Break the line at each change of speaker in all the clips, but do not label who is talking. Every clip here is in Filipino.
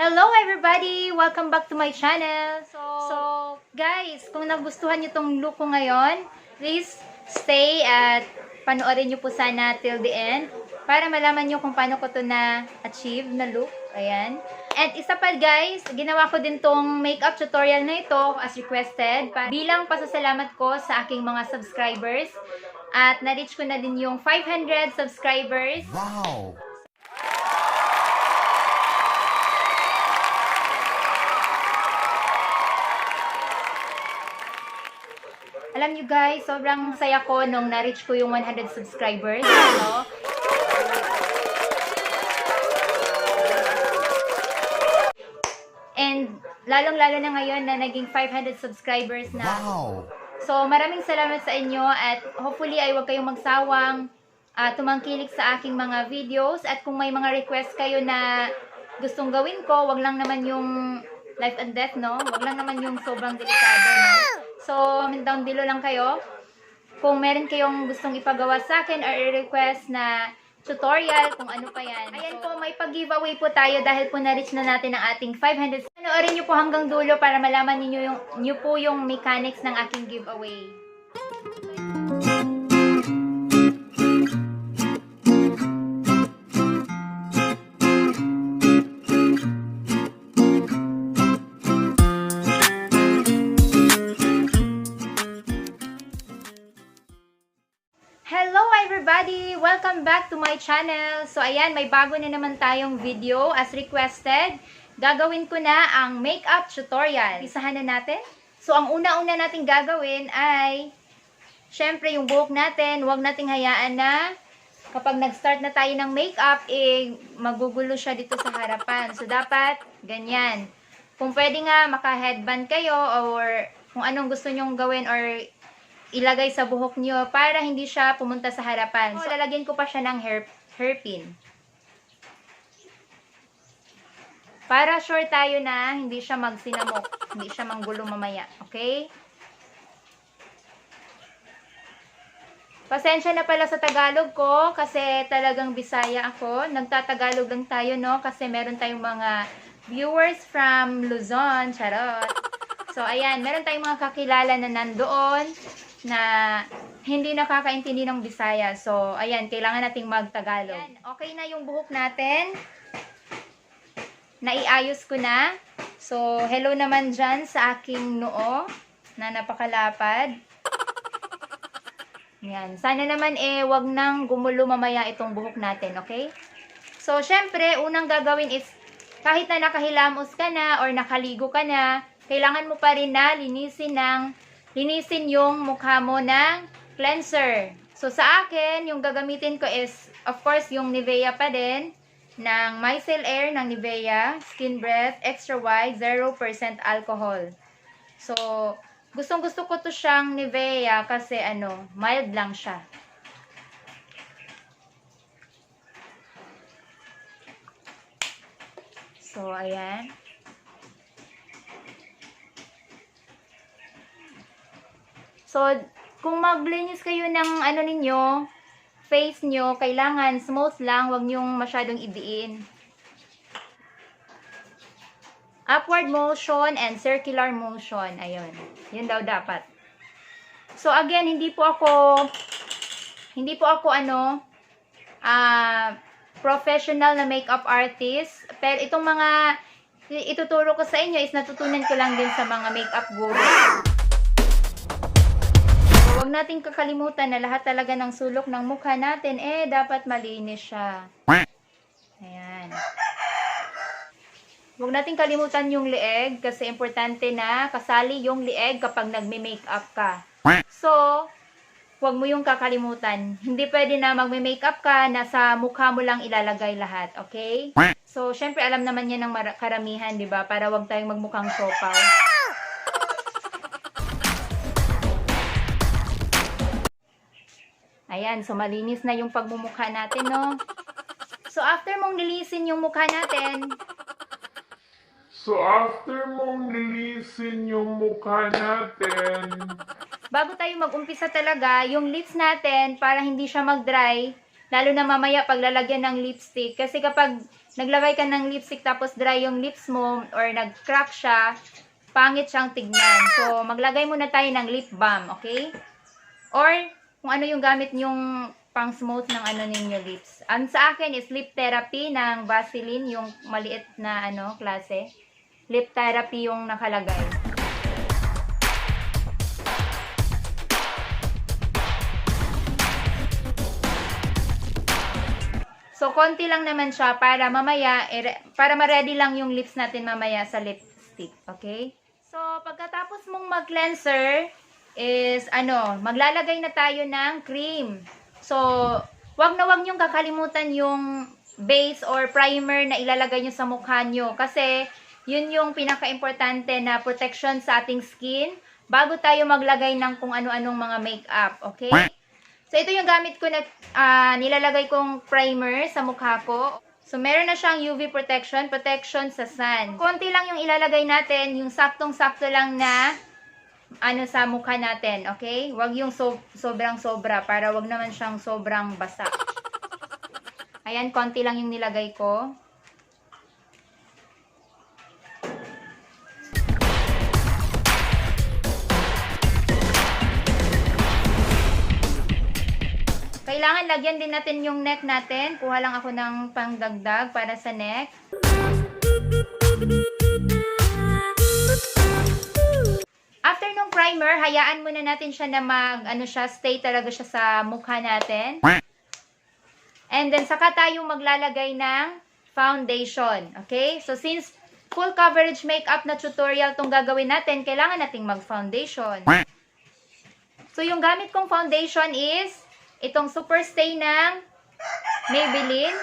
Hello everybody! Welcome back to my channel. So guys, kung nagustuhan niyo tong look ko ngayon, please stay at panoorin niyo po sana till the end para malaman niyo kung paano ko to na-achieve na look. Ayan. And isa pa guys, ginawa ko din tong makeup tutorial na ito as requested bilang pasasalamat ko sa aking mga subscribers. At na-reach ko na din yung 500 subscribers.
Wow!
Alam nyo guys, sobrang saya ko nung na-reach ko yung 100 subscribers. No? And lalong-lalo na ngayon na naging 500 subscribers na.
Wow!
So maraming salamat sa inyo at hopefully ay huwag kayong magsawang tumangkilik sa aking mga videos. At kung may mga request kayo na gustong gawin ko, wag lang naman yung life and death, no? Wag lang naman yung sobrang delikado, no? So, comment down below lang kayo kung meron kayong gustong ipagawa sa akin or i-request na tutorial, kung ano pa yan. Ayan po, may pag-giveaway po tayo dahil po na-reach na natin ang ating 500. Panoorin nyo po hanggang dulo para malaman nyo po yung mechanics ng aking giveaway. Hello everybody! Welcome back to my channel. So ayan, may bago na naman tayong video as requested. Gagawin ko na ang makeup tutorial. Isahan na natin. So ang una-una natin gagawin ay syempre yung buhok natin, huwag nating hayaan na kapag nag-start na tayo ng makeup, magugulo siya dito sa harapan. So dapat ganyan. Kung pwede nga maka-headband kayo or kung anong gusto nyong gawin or ilagay sa buhok nyo para hindi siya pumunta sa harapan. So, lalagyan ko pa siya ng hairpin. Para sure tayo na hindi siya magsinamok, hindi siya manggulo mamaya. Okay? Pasensya na pala sa Tagalog ko kasi talagang Bisaya ako. Nagtatagalog lang tayo, no? Kasi meron tayong mga viewers from Luzon. Charot. So, ayan. Meron tayong mga kakilala na nandoon na hindi nakakaintindi ng Bisaya. So, ayan, kailangan nating magtagalog. Ayan, okay na yung buhok natin. Naiayos ko na. So, hello naman dyan sa aking noo na napakalapad. Ayan, sana naman wag nang gumulo mamaya itong buhok natin, okay? So, syempre, unang gagawin is, kahit na nakahilamos ka na or nakaligo ka na, kailangan mo pa rin na linisin yung mukha mo ng cleanser. So, sa akin, yung gagamitin ko is, of course, yung Nivea pa din, ng Micellar ng Nivea, Skin Breath, Extra White, 0% alcohol. So, gustong-gusto ko to siyang Nivea kasi, mild lang siya. So, ayan. So, kung maglinis kayo ng face nyo, kailangan smooth lang, wag nyong masyadong idiin. Upward motion and circular motion. Ayun. Yun daw dapat. So, again, hindi po ako professional na makeup artist. Pero itong mga ituturo ko sa inyo is natutunan ko lang din sa mga makeup guru. Huwag nating kakalimutan na lahat talaga ng sulok ng mukha natin, dapat malinis siya. Ayan. Huwag nating kalimutan yung leeg kasi importante na kasali yung leeg kapag nagme-makeup ka. So, huwag mo yung kakalimutan. Hindi pwede na magme-makeup ka na sa mukha mo lang ilalagay lahat, okay? So, syempre alam naman yan ng karamihan, di ba? Para huwag tayong magmukhang siopaw. Ayan, so malinis na yung pagmumukha natin, no? So, after mong nilisin yung mukha natin, bago tayo mag-umpisa talaga, yung lips natin, para hindi siya mag-dry, lalo na mamaya paglalagyan ng lipstick. Kasi kapag naglagay ka ng lipstick tapos dry yung lips mo or nag-crack siya, pangit siyang tignan. So, maglagay muna tayo ng lip balm, okay? Or, kung ano yung gamit yung pang smooth ng ano ninyo lips. Ang sa akin is lip therapy ng Vaseline, yung maliit na klase. Lip therapy yung nakalagay. So, konti lang naman siya para mamaya, para ma-ready lang yung lips natin mamaya sa lipstick. Okay? So, pagkatapos mong mag-cleanser, is, maglalagay na tayo ng cream. So, wag niyong kakalimutan yung base or primer na ilalagay nyo sa mukha nyo. Kasi, yun yung pinaka-importante na protection sa ating skin bago tayo maglagay ng kung ano-anong mga makeup. Okay? So, ito yung gamit ko na nilalagay kong primer sa mukha ko. So, meron na siyang UV protection sa sun. Konti lang yung ilalagay natin, yung saktong-sakto lang na sa mukha natin, okay? Huwag yung sobrang sobra para wag naman siyang sobrang basa. Ayan, konti lang yung nilagay ko. Kailangan lagyan din natin yung neck natin. Kuha lang ako ng pangdagdag para sa neck. After nung primer, hayaan muna natin siya na stay talaga siya sa mukha natin. And then, saka tayo maglalagay ng foundation. Okay? So, since full coverage makeup na tutorial tong gagawin natin, kailangan nating mag-foundation. So, yung gamit kong foundation is itong Super Stay ng Maybelline.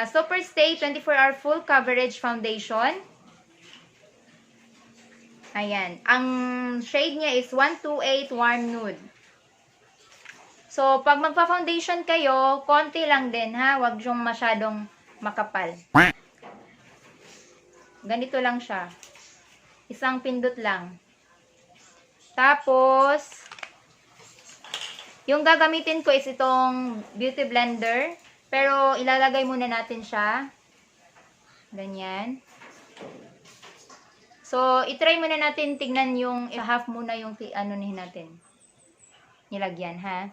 Super Stay 24-hour full coverage foundation. Ayan. Ang shade niya is 128 Warm Nude. So, pag magpa-foundation kayo, konti lang din ha. Huwag yung masyadong makapal. Ganito lang siya. Isang pindot lang. Tapos, yung gagamitin ko is itong Beauty Blender. Pero, ilalagay muna natin siya. Ganyan. So, itry muna natin tignan yung half muna yung natin. Nilagyan, ha?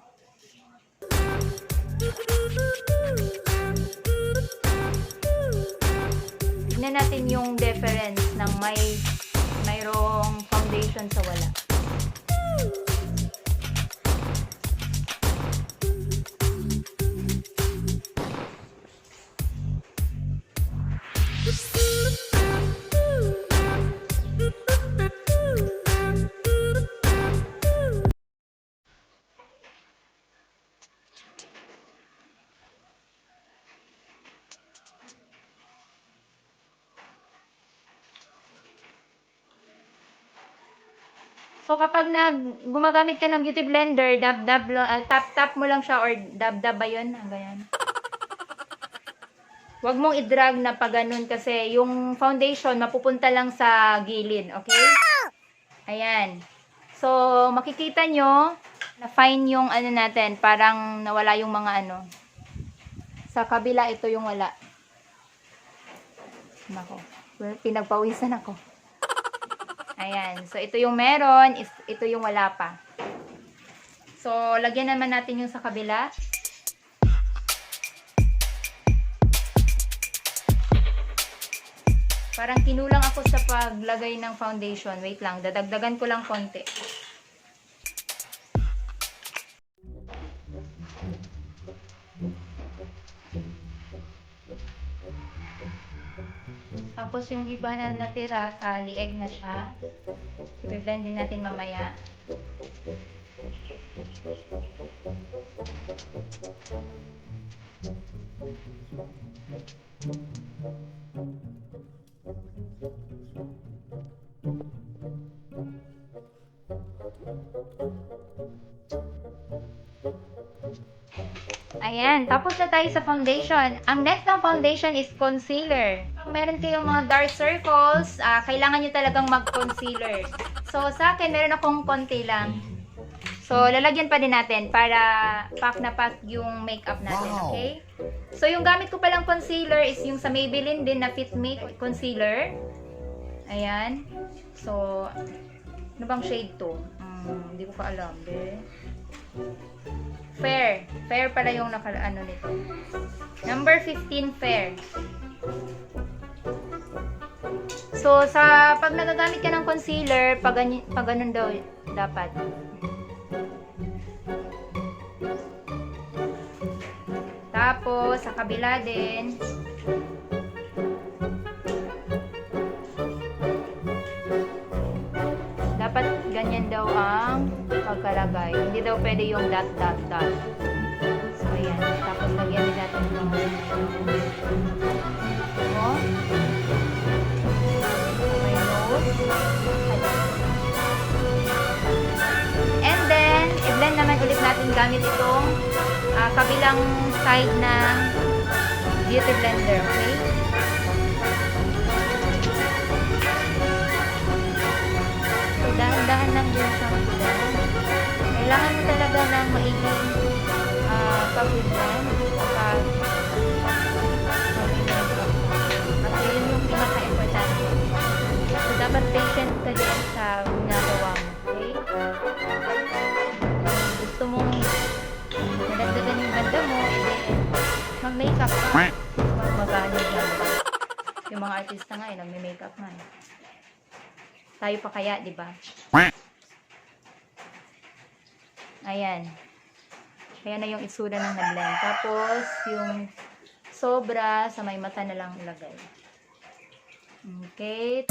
Tignan natin yung difference ng mayroong foundation sa wala. So, kapag gumagamit ka ng Beauty Blender, tap mo lang siya or dab ba yun? Ganyan. Huwag mong i-drag na pa ganun kasi yung foundation mapupunta lang sa gilid, okay? Ayan. So, makikita nyo na fine yung natin, parang nawala yung mga Sa kabila, ito yung wala. Nako, pinagpawisan ako. Ayan. So, ito yung meron, ito yung wala pa. So, lagyan naman natin yung sa kabila. Parang kinulang ako sa paglagay ng foundation. Wait lang, dadagdagan ko lang konti. Tapos yung iba na natira, lieg na siya. I-blend din natin mamaya. Ayan, tapos na tayo sa foundation. Ang next ng foundation is concealer. Kung meron kayong mga dark circles, kailangan nyo talagang mag-concealer. So, sa akin, meron akong konti lang. So, lalagyan pa din natin para pack na pack yung makeup natin, okay? So, yung gamit ko palang concealer is yung sa Maybelline din na Fit Me Concealer. Ayan. So, ano bang shade to? Hindi ko pa alam, Fair. Fair pala yung ano nito. Number 15, Fair. So, pag nagagamit ka ng concealer, pag ganun daw dapat. Tapos, sa kabila din. Dapat ganyan daw ang pagkalagay. Hindi daw pwede yung dot. So, ayan. Tapos, lagyan din natin ng and then, i-blend naman ulit natin gamit itong kabilang side ng beauty blender, okay? So, dahan-dahan lang din sa blend. Kailangan mo talaga ng maiging pag-blend. Kasi yun yung pinaka-importante. So, dapat patient ka din sa ginagawa mo, okay? Gusto mong nadagdagan yung ganda mo, mag-makeup ka. Magano dyan. Yung mga artista nga, nagme-makeup nga. Tayo pa kaya, di ba? Ayan. Kaya na yung itsura ng na-blend. Tapos, yung sobra sa may mata na lang ilagay. Okay.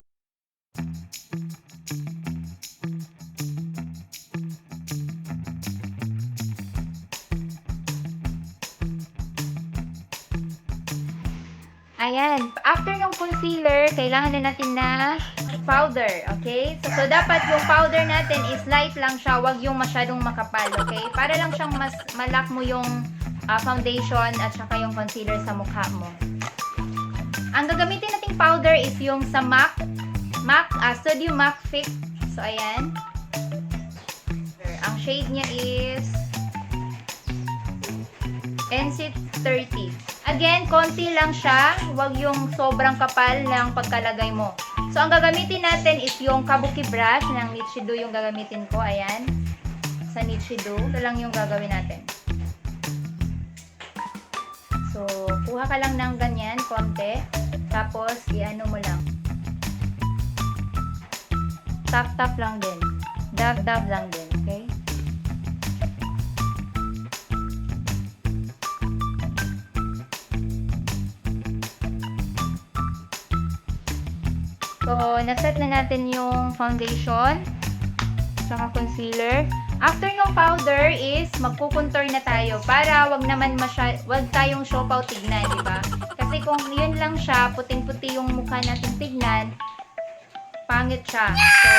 Ayan. After ng concealer, kailangan na natin na powder. Okay? So, dapat yung powder natin is light lang siya. Huwag yung masyadong makapal. Okay? Para lang siyang mas malak mo yung foundation at saka yung concealer sa mukha mo. Ang gagamitin nating powder is yung sa Studio MAC Fix. So, ayan. Ang shade niya is NC 30. Again, konti lang siya. Huwag yung sobrang kapal ng pagkalagay mo. So, ang gagamitin natin is yung kabuki brush ng Nichido yung gagamitin ko. Ayan. Sa Nichido. Ito lang yung gagawin natin. So, kuha ka lang ng ganyan, konti. Tapos, i-ano mo lang. Tap-tap lang din. Dab-dab lang din. Okay? So, naset na natin yung foundation saka concealer. After ng powder is magkukontour na tayo para wag tayong siopaw tignan, di ba? Kasi kung yun lang siya, puting-puti yung mukha natin tignan, pangit siya. So,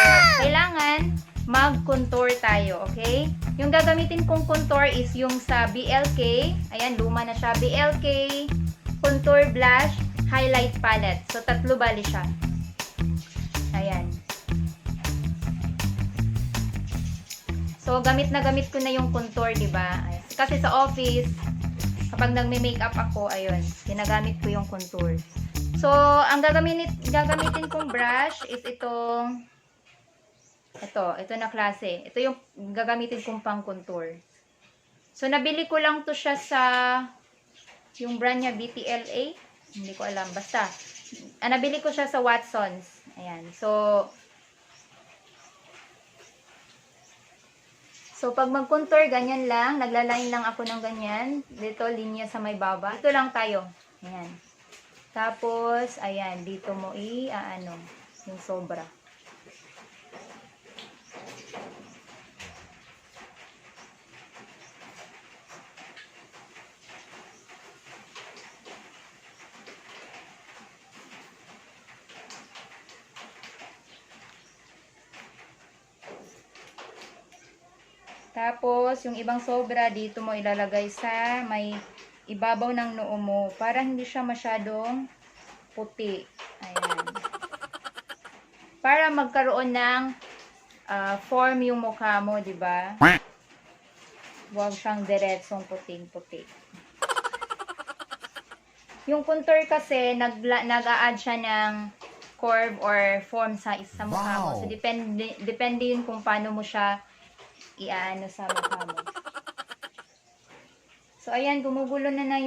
kailangan mag-contour tayo, okay? Yung gagamitin kong contour is yung sa BLK. Ayan, luma na siya. BLK Contour Blush Highlight Palette. So, tatlo bali siya. Ayan. So, gamit na gamit ko na yung contour, di ba? Kasi sa office, kapag nagme-makeup ako, ayun, ginagamit ko yung contour. So, ang gagamitin kong brush is ito na klase. Ito yung gagamitin kong pang contour. So, nabili ko lang to siya sa yung brand niya BTLA. Hindi ko alam. Basta, nabili ko siya sa Watsons. Ayan. So, pag mag-contour, ganyan lang. Naglaline lang ako ng ganyan. Dito, linya sa may baba. Dito lang tayo. Ayan. Tapos, ayan. Dito mo yung sobra. Tapos, yung ibang sobra, dito mo ilalagay sa may ibabaw ng noo mo para hindi siya masyadong puti. Ayan. Para magkaroon ng form yung mukha mo, di ba? Huwag siyang diretsong puting-puti. Yung contour kasi, nag-a-add siya ng curve or form sa mukha mo. So, depende yun kung paano mo siya i-ano sa mukha mo. So, ayan, gumugulo na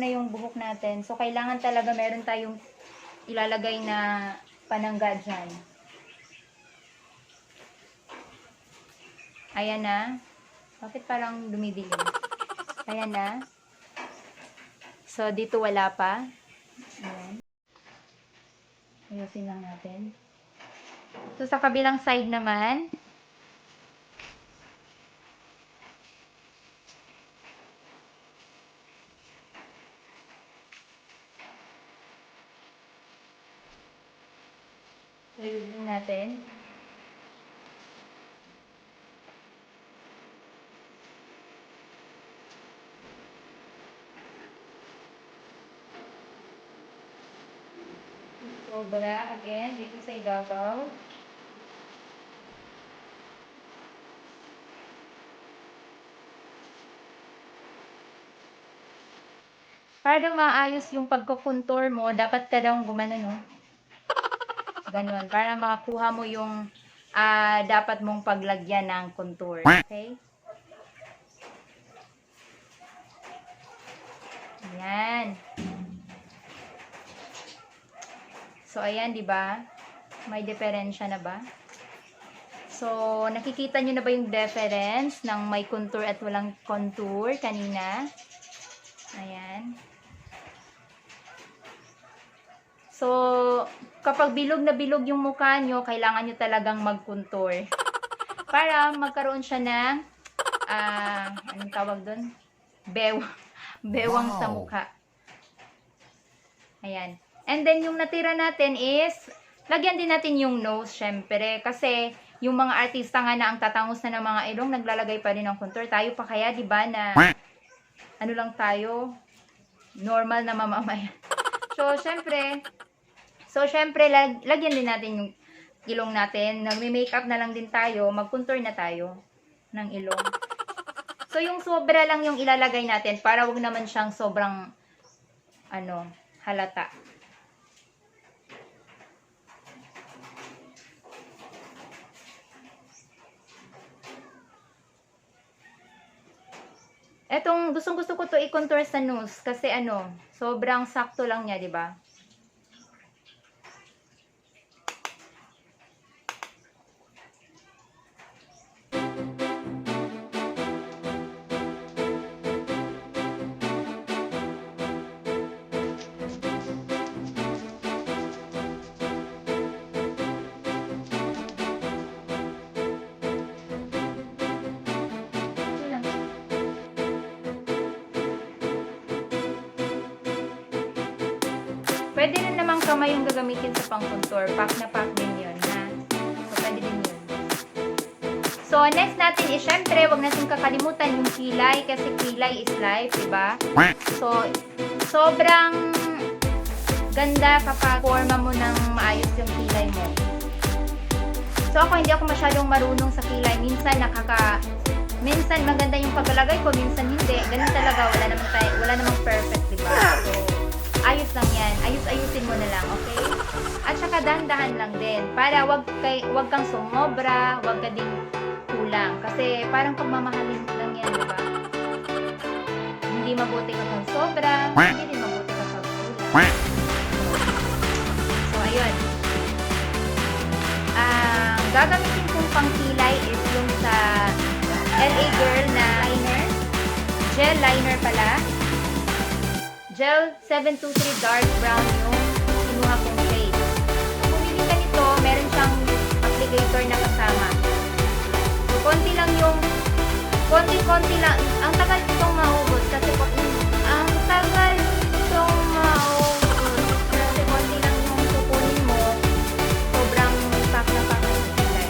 yung buhok natin. So, kailangan talaga meron tayong ilalagay na panangga dyan. Ayan na. Bakit parang dumidilim? Ayan na. So, dito wala pa. Ayan. Ayusin lang natin. So, sa kabilang side naman, ayusin natin. Sobra, again, dito sa ibabaw. Para maayos yung pagkukontour mo, dapat ka daw gumano, no? Ganon. Para makakuha mo yung dapat mong paglagyan ng contour. Okay? Ayan. So, ayan, di ba? May diferensya na ba? So, nakikita nyo na ba yung difference ng may contour at walang contour kanina? Ayan. So, kapag bilog na bilog yung mukha nyo, kailangan nyo talagang mag-contour. Para magkaroon siya ng, anong tawag doon? Bewang sa mukha. Ayan. And then, yung natira natin is, lagyan din natin yung nose, syempre. Kasi, yung mga artista nga na ang tatangos na ng mga ilong, naglalagay pa rin ng contour. Tayo pa kaya, di ba, na, ano lang tayo, normal na mamamayan. So, syempre, lagyan din natin yung ilong natin. Nagme-makeup na lang din tayo, mag-contour na tayo ng ilong. So, yung sobra lang yung ilalagay natin para wag naman siyang sobrang, halata. Etong, gustong-gusto ko to i-contour sa nose kasi sobrang sakto lang niya, 'di ba? Pwede rin naman kamay yung gagamitin sa pang-contour. Pack na pack din yun, ha? So, pwede din yun. So, next natin is, syempre, wag natin kakalimutan yung kilay kasi kilay is life, diba? So, sobrang ganda kapag forma mo ng maayos yung kilay mo. So, hindi ako masyadong marunong sa kilay. Minsan maganda yung paglalagay ko, minsan hindi. Ganun talaga, wala namang perfect, diba? So, ayos lang yan. Ayusin mo na lang, okay? At saka dahan-dahan lang din. Para wag kang sumobra, wag ka ding kulang. Kasi parang pagmamahalin lang yan, diba? Hindi mabuti ka pang sobra, hindi din mabuti ka pang kulang. So, ayun. Ang gagamitin kong pangkilay is yung sa LA Girl na liner. Gel liner pala. Gel 723 dark brown yung kinuha kong shade. Kung bumili ka nito, meron siyang applicator na kasama. Konti lang. Ang tagal itong maubos kasi konti lang yung kukunin mo. Sobrang pack na yung kilay.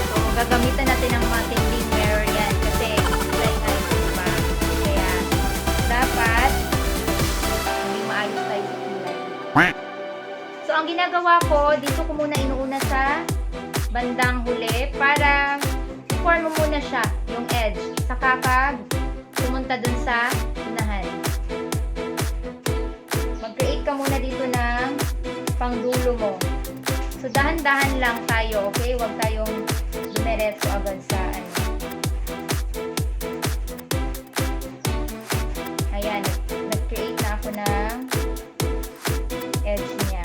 So, gagamitan natin ng matinding mirror yan kasi kilay nga ito, diba? Kaya, dapat hindi maayos tayo sa kilay. So, ang ginagawa ko, dito ko muna inuuna sa bandang huli para i-form mo muna siya yung edge. Saka ka pumunta dun sa unahan. Mag-create ka muna dito ng pangdulo mo. So, dahan-dahan lang tayo, okay? Huwag tayong dumiretso agad sa ano. Ayan, nag-create na ako ng edge niya.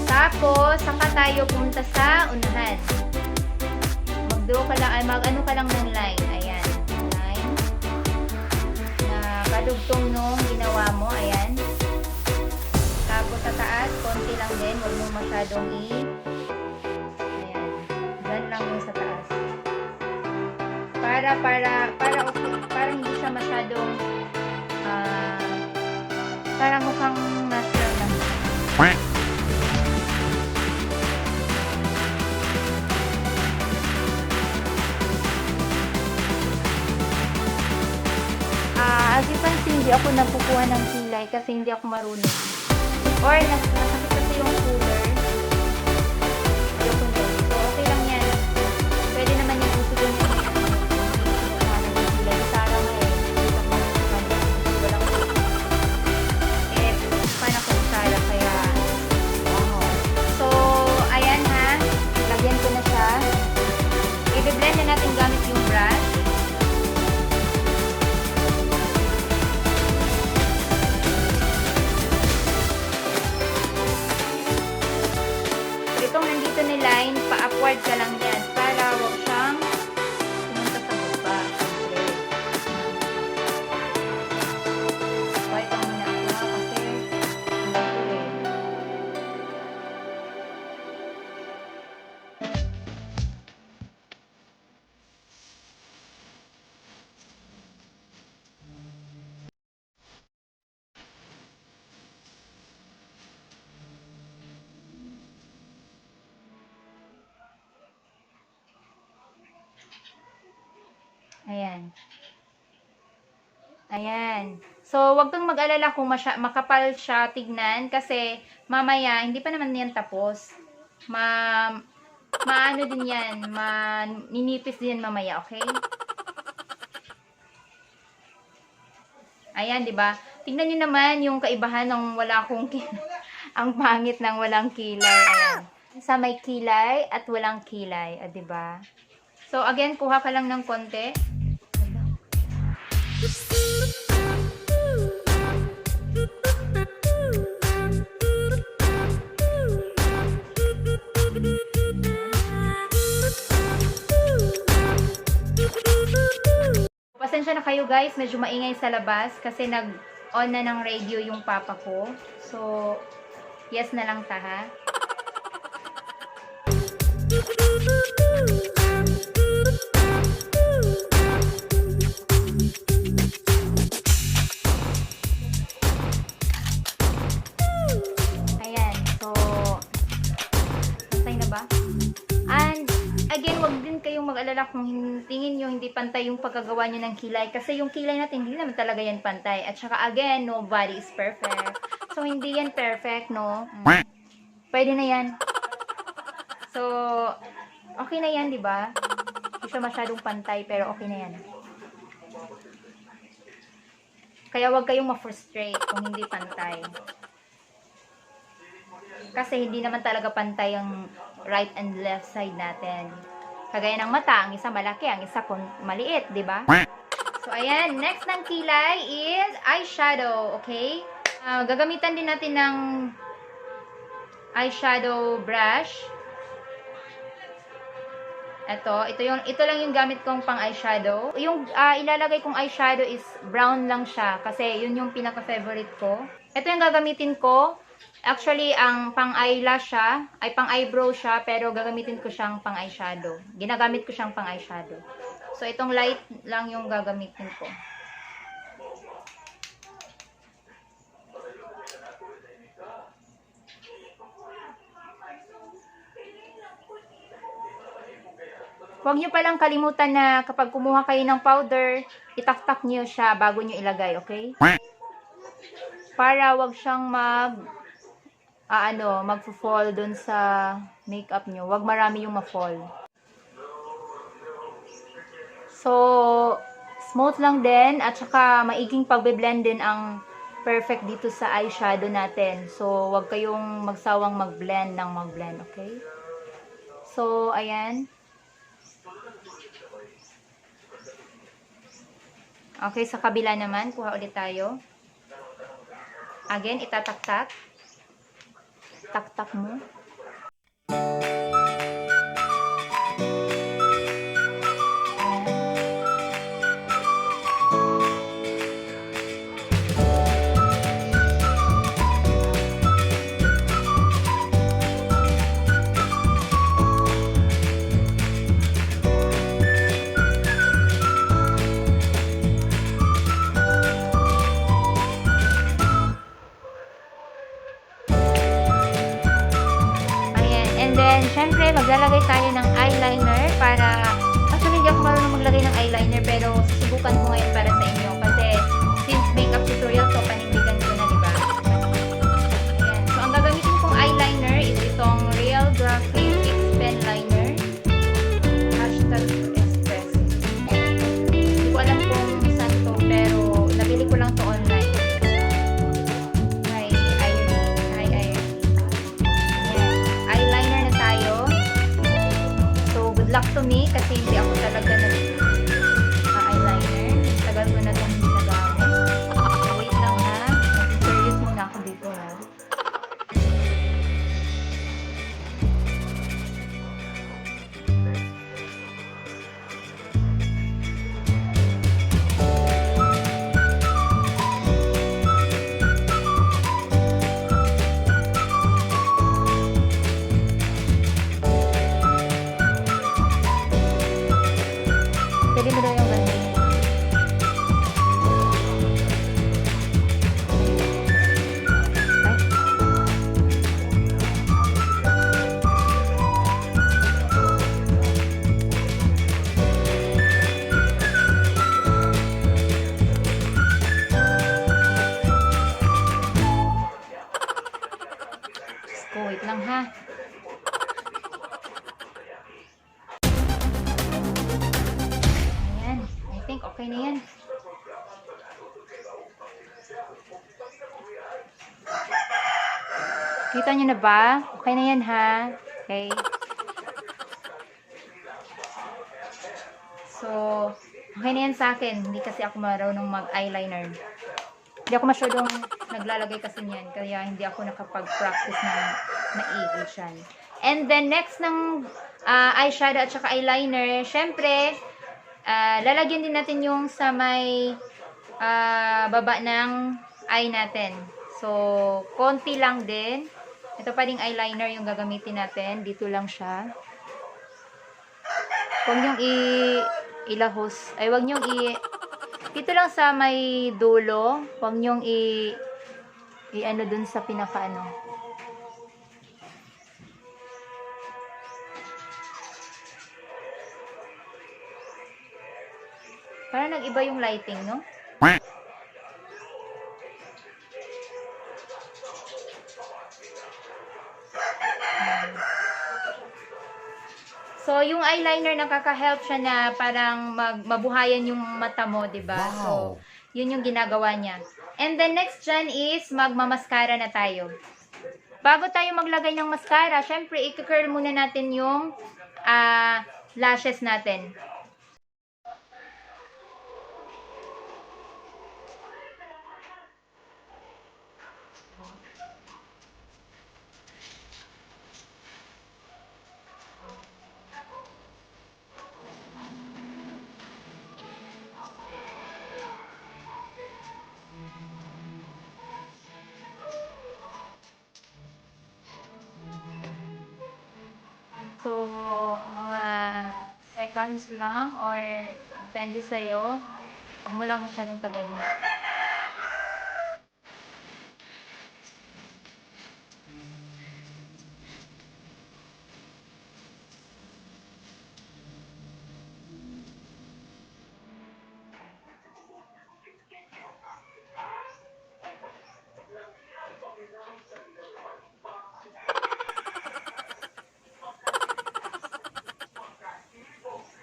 Tapos, saka tayo punta sa unahan. Mag-draw ka lang, mag-ano ka lang ng line. Ayan, line. Na kadugtong nung ginawa mo, ayan. Tapos sa taas, konti lang din. Huwag mong masyadong ayan. Gan lang yung sa taas. Para hindi siya masyadong parang mukhang natural lang. As you can see, hindi ako napukuha ng kilay kasi hindi ako marunong. Or nasakit kasi yung cooler. Ayoko na. So, okay lang yan. Pwede naman yung uso dun yung kilay. Sarang walang paano ko sarang kaya so, ayan ha. Lagyan ko na siya. I-blend na natin gamit yung brush. Itong nandito ni line, pa-upward ka lang yan para wag siyang pumunta sa baba. White ang muna ako kasi hindi ko eh. Ayan. Ayan. So, wag kang mag-alala kung makapal siya tignan kasi mamaya, hindi pa naman yan tapos. Maano din yan. Ninipis din yan mamaya, okay? Ayan, di ba? Tignan niyo naman yung kaibahan ng wala akong ang pangit ng walang kilay. Ayan. Sa may kilay at walang kilay, di ba? So, again, kuha ka lang ng konti. Pasensya na kayo guys, medyo maingay sa labas kasi nag-on na ng radio yung papa ko. So, yes na lang ta ha. Ayan, so pantay na ba? And again, wag din kayong mag-alala kung tingin nyo hindi pantay yung pagkagawa nyo ng kilay kasi yung kilay natin hindi naman talaga yan pantay. At saka again, nobody is perfect. So hindi yan perfect, no? Pwede na yan. So, okay na yan, di ba? Hindi siya masyadong pantay, pero okay na yan. Kaya wag kayong ma-frustrate kung hindi pantay. Kasi hindi naman talaga pantay ang right and left side natin. Kagaya ng mata, ang isa malaki, ang isa maliit, di ba? So, ayan. Next ng kilay is eyeshadow, okay? Gagamitan din natin ng eyeshadow brush. Ito lang yung gamit kong pang eyeshadow. Yung ilalagay kong eyeshadow is brown lang siya kasi yun yung pinaka-favorite ko. Ito yung gagamitin ko. Actually, ang pang eyelash siya, ay pang eyebrow siya, pero gagamitin ko siyang pang eyeshadow. Ginagamit ko siyang pang eyeshadow. So, itong light lang yung gagamitin ko. Huwag nyo palang kalimutan na kapag kumuha kayo ng powder, itaktak nyo siya bago nyo ilagay, okay? Para wag siyang mag-fall dun sa makeup nyo. Wag marami yung ma-fall. So, smooth lang din at saka maiging pagbe-blend din ang perfect dito sa eyeshadow natin. So, wag kayong magsawang mag-blend ng mag-blend, okay? So, ayan. Okay, sa kabila naman, kuha ulit tayo. Again, itatak-tak. Tak-tak mo. Then, syempre, maglalagay tayo ng eyeliner para, actually, hindi ako marunong maglagay ng eyeliner, pero susubukan ko ngayon para sa inyo. Kasi, since makeup tutorial to, panindigan ko na, diba? Ayan. So, ang gagamitin kong eyeliner is itong Real Graphic Fix Pen Liner. Hashtag Express. Hindi ko alam kung saan to, pero nabili ko lang to online. Luck to me kasi hindi ako talaga eyeliner. Tagal ko na itong ginagamit. So, wait lang ha. Mag-serious muna ako dito ha. Pwede mo daw yung ganyan. So, wait lang ha. Okay na yan. Kita nyo na ba? Okay na yan ha. Okay. So, okay na yan sa akin. Hindi kasi ako marunong mag-eyeliner. Hindi ako masyadong naglalagay kasi niyan. Kaya hindi ako nakapag-practice ng maigi siyan. And then, next ng eyeshadow at saka eyeliner, syempre, lalagyan din natin yung sa may baba ng eye natin. So, konti lang din. Ito pa ding eyeliner yung gagamitin natin. Dito lang siya. Huwag niyong ilahos. Ay, huwag niyong dito lang sa may dulo. Huwag niyong ano dun sa pinaka-ano. Parang nag-iba yung lighting, no? So, yung eyeliner nakaka-help siya na parang mabuhayan yung mata mo, diba? Wow. So, yun yung ginagawa niya. And then next dyan is magmamaskara na tayo. Bago tayo maglagay ng mascara, syempre, i-curl muna natin yung lashes natin. So, mga seconds lang or depende sa'yo. Huwag mo lang masyadong tagalin.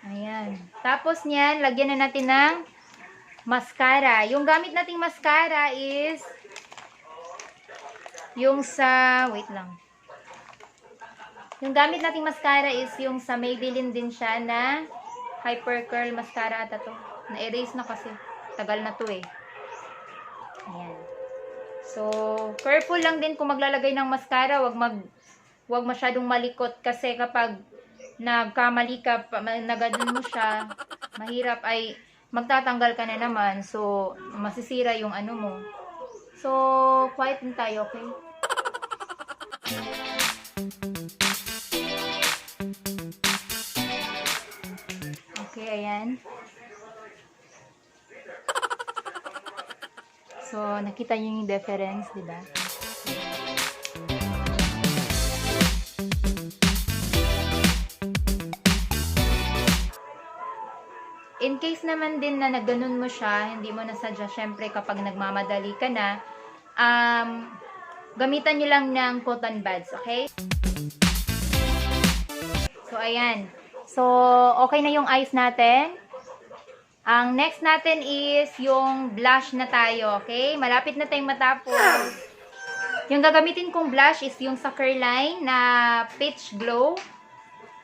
Ayan. Pagkatapos niyan, lagyan na natin ng mascara. Yung gamit nating mascara is yung sa, wait lang. Yung gamit nating mascara is yung sa Maybelline din siya na Hyper Curl Mascara ata to. Na-erase na kasi. Tagal na to eh. Ayan. So, careful lang din kung maglalagay ng mascara. Wag masyadong malikot kasi kapag nagkamali ka, naganon mo siya, mahirap ay magtatanggal ka na naman. So, masisira yung ano mo. So, quiet din tayo, okay? Okay, ayan. So, nakita niyo yung difference, di ba? In case naman din na nagganon mo siya, hindi mo nasadya, syempre kapag nagmamadali ka na, gamitan nyo lang ng cotton buds, okay? So, ayan. So, okay na yung eyes natin. Ang next natin is yung blush na tayo, okay? Malapit na tayong matapos. Yung gagamitin kong blush is yung sa Curline na Peach Glow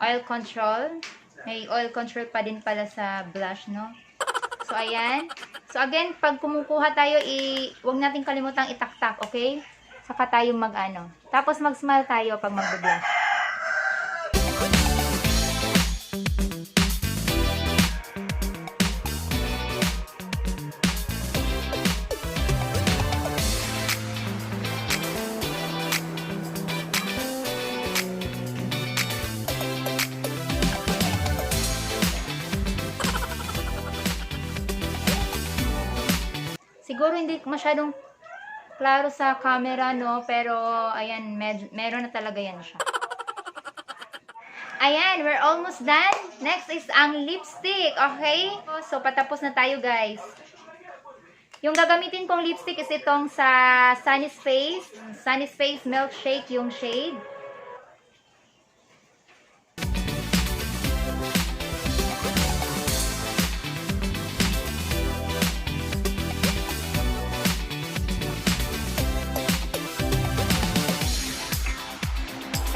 Oil Control. May oil control pa din pala sa blush, no? So, ayan. So, again, pag kumukuha tayo, huwag natin kalimutang itaktak, okay? Saka tayo mag-ano. Tapos, mag-smile tayo pag mag-blush. Siguro hindi masyadong klaro sa camera, no? Pero, ayan, meron na talaga yan siya. Ayan, we're almost done. Next is ang lipstick, okay? So, patapos na tayo, guys. Yung gagamitin kong lipstick is itong sa Sunny's Face. Sunny's Face Milkshake yung shade.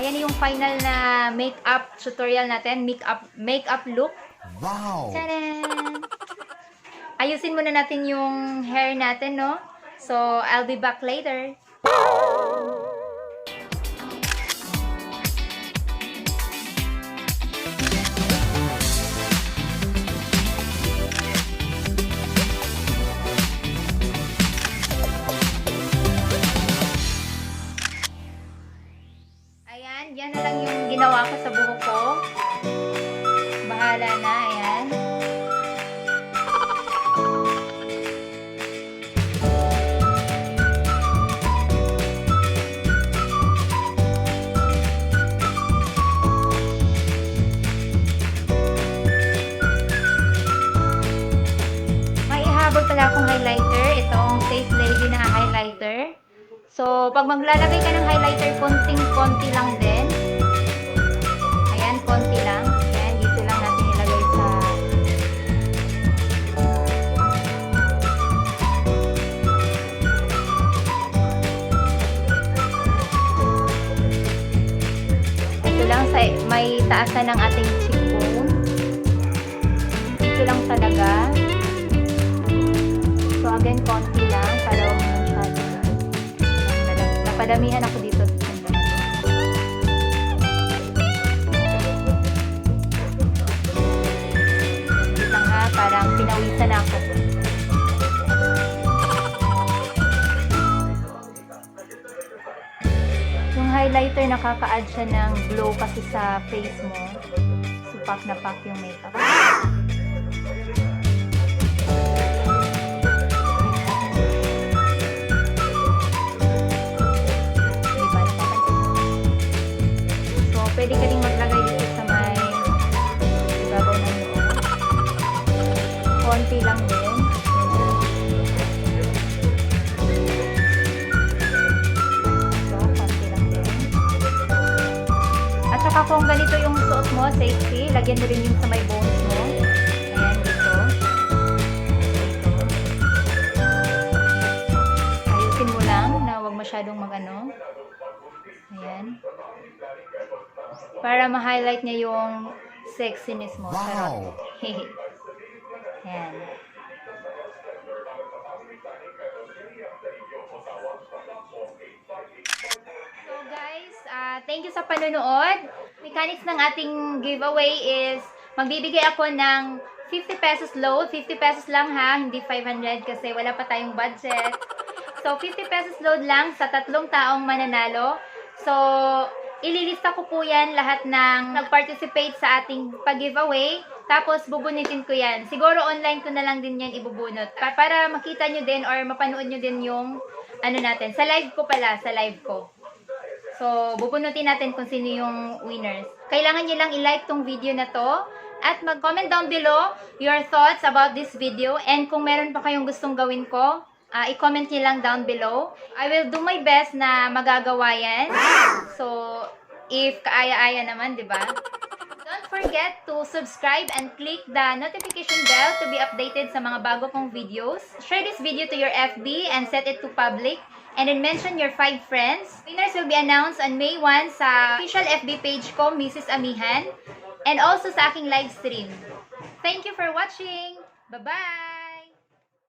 Ayan yung final na makeup tutorial natin, makeup look.
Wow!
Tadaan! Ayusin muna natin yung hair natin, no? So, I'll be back later. Yan na lang yung ginawa ko sa buhok ko. Bahala na, ayan. May ihabol pala akong highlighter. Itong Face Lady na highlighter. So, pag maglalagay ka ng highlighter, konting-konti lang din. Ayan, konti lang. Ayan, dito lang natin ilagay sa... Ito lang sa may taasan ng ating cheekbone. Dito lang talaga. So, again, konti lang para padamihan ako dito. Dito nga, parang pinawisan ako. Yung highlighter, nakaka-add siya ng glow kasi sa face mo. So, pack na pack yung makeup. Pwede ka rin maglagay dito sa may ibabaw ng loob. Konti lang din. So, konti lang din. At saka kung ganito yung suot mo, safety, lagyan mo rin yung sa may bones mo. Ayan, no? Ayan. Para ma-highlight niya yung sexiness mo.
Wow!
Ayan. So guys, thank you sa panonood. Mechanics ng ating giveaway is magbibigay ako ng 50 pesos load. 50 pesos lang ha, hindi 500 kasi wala pa tayong budget. So 50 pesos load lang sa 3 taong mananalo. So ililista ko po yan lahat ng nag-participate sa ating pag-giveaway. Tapos bubunitin ko yan. Siguro online ko na lang din yan ibubunot. Para makita nyo din or mapanood nyo din yung ano natin. Sa live ko pala, sa live ko. So, bubunutin natin kung sino yung winners. Kailangan nyo lang i-like tong video na to. At mag-comment down below your thoughts about this video. And kung meron pa kayong gustong gawin ko, i-comment nyo lang down below. I will do my best na magagawa yan. So, if kaaya-aya naman, di ba? Don't forget to subscribe and click the notification bell to be updated sa mga bago kong videos. Share this video to your FB and set it to public. And then mention your 5 friends. Winners will be announced on May 1 sa official FB page ko, Mrs. Amihan. And also sa aking live stream. Thank you for watching. Bye-bye!